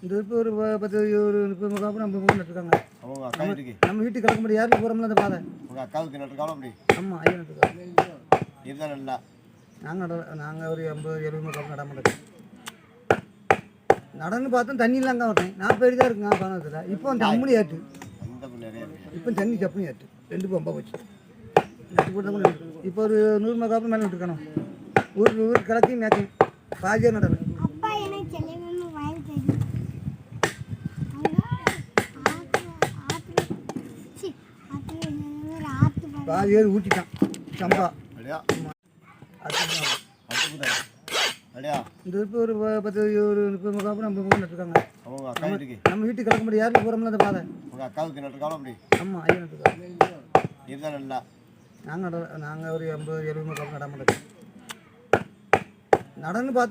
இந்த இப்போ ஒரு 10 ஒரு 30 முகாப்பு நம்ம மூணு நட்டுருக்காங்க. நம்ம வீட்டுக்கு கிளக்க முடியாது யாருக்கு போகிறோம்ல அந்த பாதை. உங்கள் அக்காவுக்கு நட்டுருக்காலும் அப்படி? ஆமாம், ஐயா நட்டுருக்காங்க. இதுதான் நல்லா நாங்கள் ஒரு 80-70 முகாப்பு நட மாட்டோம். நடன்னு பார்த்தோம் தண்ணிலாம் அங்கே வரேன். நான் போயிட்டு தான் இருக்குங்க பானத்தில். இப்போ அந்த அம்மனி ஆட்டு இப்போ தண்ணி சப்புனி ஆட்டு 2 பம்பா போச்சு. நட்டு போட்டு இப்போ ஒரு 100 முகாப்பு மேலே நட்டுருக்கணும். ஊர் கிழக்கையும் மேற்கையும் பாதியாக நடணும். பாதி பேர் ஊற்றிட்டான் சம்பா. இந்த இப்போ ஒரு 10 ஒரு 30 முகாப்பு நம்ம மூணு நட்டுருக்காங்க. நம்ம வீட்டுக்கு கிளக்க முடியாது யாருக்கு போகிறோம்ல அந்த பாதை. உங்கள் அக்காவுக்கு நட்டுருக்காலும் அப்படி? ஆமாம், ஐயா நட்டுருக்காங்க. இதுதான் நல்லா நாங்கள் ஒரு 80-70 முகாப்பு நட மாட்டோம். நடன்னு பார்த்தோம்